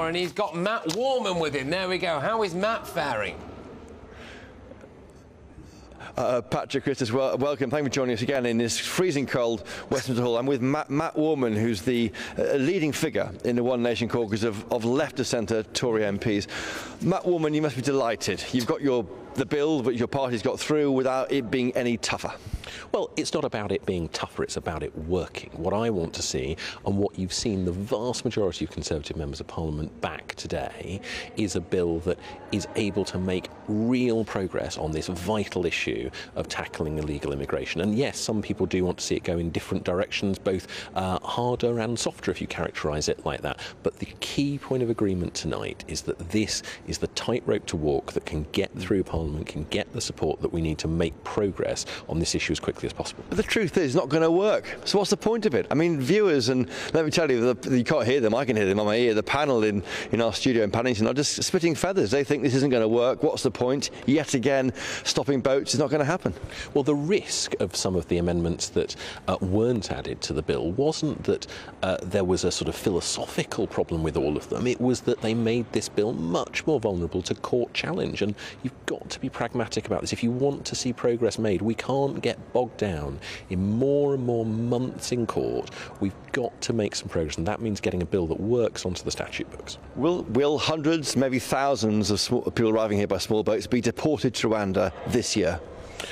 and he's got Matt Warman with him. There we go. How is Matt faring? Patrick, Chris, welcome. Thank you for joining us again in this freezing cold Westminster Hall. I'm with Matt Warman, who's the leading figure in the One Nation caucus of left of centre Tory MPs. Matt Warman, you must be delighted. You've got the bill that your party's got through without it being any tougher. Well, it's not about it being tougher, it's about it working. What I want to see, and what you've seen the vast majority of Conservative members of Parliament back today, is a bill that is able to make real progress on this vital issue of tackling illegal immigration. And yes, some people do want to see it go in different directions, both harder and softer if you characterise it like that. But the key point of agreement tonight is that this is the tightrope to walk that can get through Parliament, can get the support that we need to make progress on this issue as quickly as possible. But the truth is, it's not going to work. So what's the point of it? I mean, viewers, and let me tell you, you can't hear them, I can hear them on my ear. The panel in our studio in Paddington are just spitting feathers. They think this isn't going to work. What's the point? Yet again, stopping boats is not going to happen. Well, the risk of some of the amendments that weren't added to the bill wasn't that there was a sort of philosophical problem with all of them. It was that they made this bill much more vulnerable to court challenge. And you've got to be pragmatic about this. If you want to see progress made, we can't get bogged down in more and more months in court. We've got to make some progress, and that means getting a bill that works onto the statute books. Will hundreds, maybe thousands of people arriving here by small boats be deported to Rwanda this year?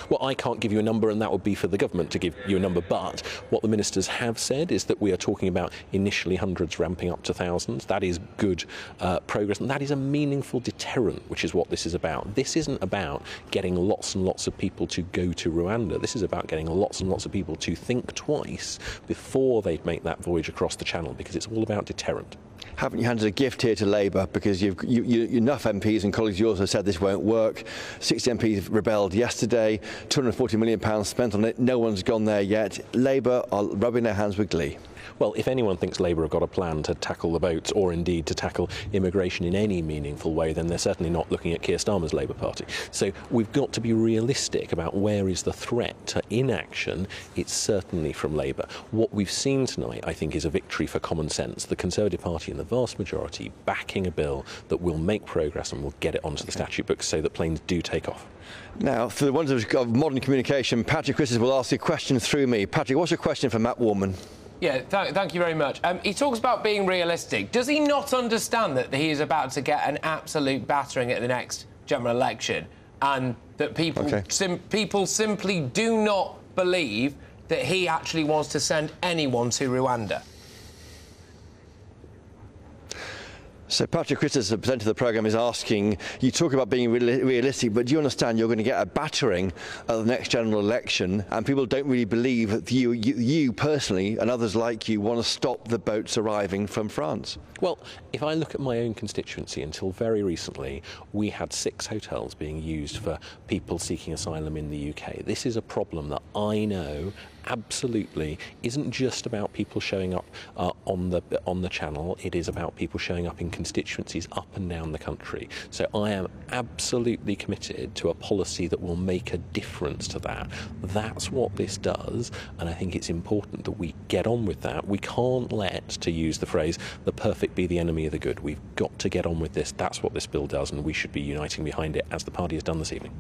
Well, I can't give you a number, and that would be for the government to give you a number, but what the ministers have said is that we are talking about initially hundreds ramping up to thousands. That is good progress, and that is a meaningful deterrent, which is what this is about. This isn't about getting lots and lots of people to go to Rwanda. This is about getting lots and lots of people to think twice before they make that voyage across the channel, because it's all about deterrent. Haven't you handed a gift here to Labour? Because enough MPs and colleagues of yours have said this won't work. 60 MPs rebelled yesterday, £240 million spent on it. No one's gone there yet. Labour are rubbing their hands with glee. Well, if anyone thinks Labour have got a plan to tackle the boats, or indeed to tackle immigration in any meaningful way, then they're certainly not looking at Keir Starmer's Labour Party. So we've got to be realistic about where is the threat to inaction. It's certainly from Labour. What we've seen tonight, I think, is a victory for common sense. The Conservative Party and the vast majority backing a bill that will make progress and will get it onto the statute books so that planes do take off. Now, for the ones of modern communication, Patrick Chris will ask you a question through me. Patrick, what's your question for Matt Warman? Yeah, thank you very much. He talks about being realistic. Does he not understand that he is about to get an absolute battering at the next general election, and that people simply do not believe that he actually wants to send anyone to Rwanda? So Patrick Chris, the presenter of the programme, is asking, you talk about being realistic, but do you understand you're going to get a battering at the next general election, and people don't really believe that you personally and others like you want to stop the boats arriving from France? Well, if I look at my own constituency, until very recently, we had 6 hotels being used for people seeking asylum in the UK. This is a problem that I know absolutely isn't just about people showing up on the channel. It is about people showing up in constituencies up and down the country. So I am absolutely committed to a policy that will make a difference to that. That's what this does, and I think it's important that we get on with that. We can't let, to use the phrase, the perfect be the enemy of the good. We've got to get on with this. That's what this bill does, and we should be uniting behind it, as the party has done this evening.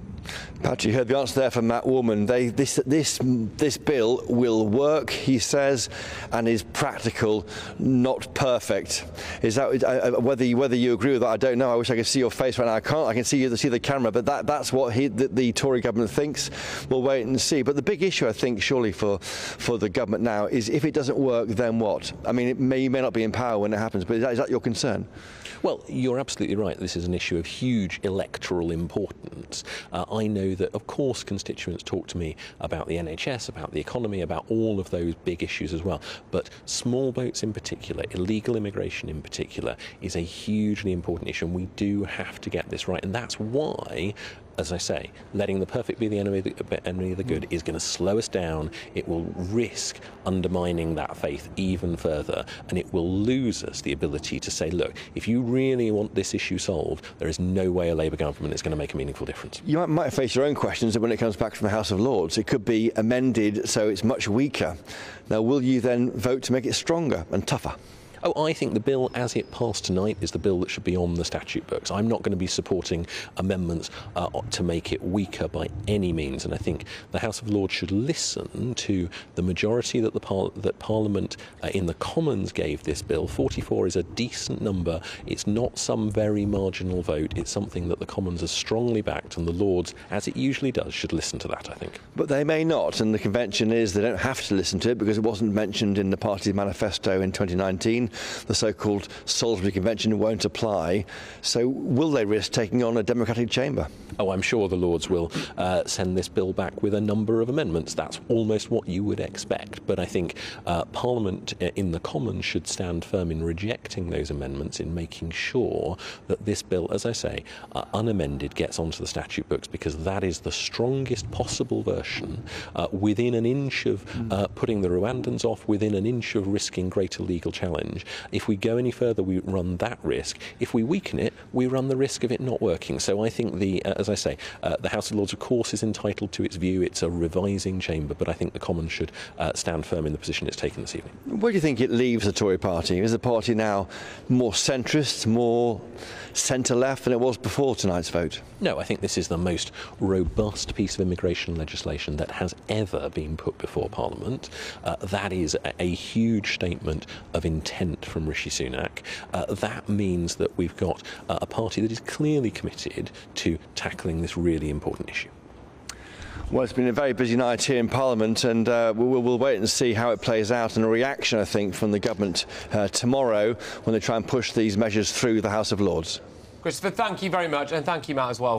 Patrick, you heard the answer there from Matt Warman. This bill will work, he says, and is practical, not perfect. Is that whether you agree with that? I don't know. I wish I could see your face right now. I can't. I can see the camera, but that's what the Tory government thinks. We'll wait and see. But the big issue, I think, surely for the government now is, if it doesn't work, then what? I mean, you may not be in power when it happens, but is that your concern? Well, you're absolutely right. This is an issue of huge electoral importance. I know that, of course, constituents talk to me about the NHS, about the economy, about all of those big issues as well. But small boats in particular, illegal immigration in particular, is a hugely important issue, and we do have to get this right. And that's why, as I say, letting the perfect be the enemy of the good is going to slow us down. It will risk undermining that faith even further, and it will lose us the ability to say, look, if you really want this issue solved, there is no way a Labour government is going to make a meaningful difference. You might face your own questions when it comes back from the House of Lords. It could be amended so it's much weaker. Now, will you then vote to make it stronger and tougher? Oh, I think the bill as it passed tonight is the bill that should be on the statute books. I'm not going to be supporting amendments to make it weaker by any means, and I think the House of Lords should listen to the majority that Parliament in the Commons gave this bill. 44 is a decent number. It's not some very marginal vote. It's something that the Commons has strongly backed, and the Lords, as it usually does, should listen to that, I think. But they may not, and the convention is they don't have to listen to it because it wasn't mentioned in the party's manifesto in 2019. The so-called Salisbury Convention won't apply. So will they risk taking on a democratic chamber? Oh, I'm sure the Lords will send this bill back with a number of amendments. That's almost what you would expect. But I think Parliament in the Commons should stand firm in rejecting those amendments, in making sure that this bill, as I say, unamended, gets onto the statute books, because that is the strongest possible version within an inch of putting the Rwandans off, within an inch of risking greater legal challenge. If we go any further, we run that risk. If we weaken it, we run the risk of it not working. So I think as I say, the House of Lords, of course, is entitled to its view. It's a revising chamber, but I think the Commons should stand firm in the position it's taken this evening. Where do you think it leaves the Tory party? Is the party now more centrist, more centre-left than it was before tonight's vote? No, I think this is the most robust piece of immigration legislation that has ever been put before Parliament. That is a huge statement of intent from Rishi Sunak. That means that we've got a party that is clearly committed to tackling this really important issue. Well, it's been a very busy night here in Parliament, and we'll wait and see how it plays out, and a reaction, I think, from the government tomorrow when they try and push these measures through the House of Lords. Christopher, thank you very much, and thank you, Matt, as well.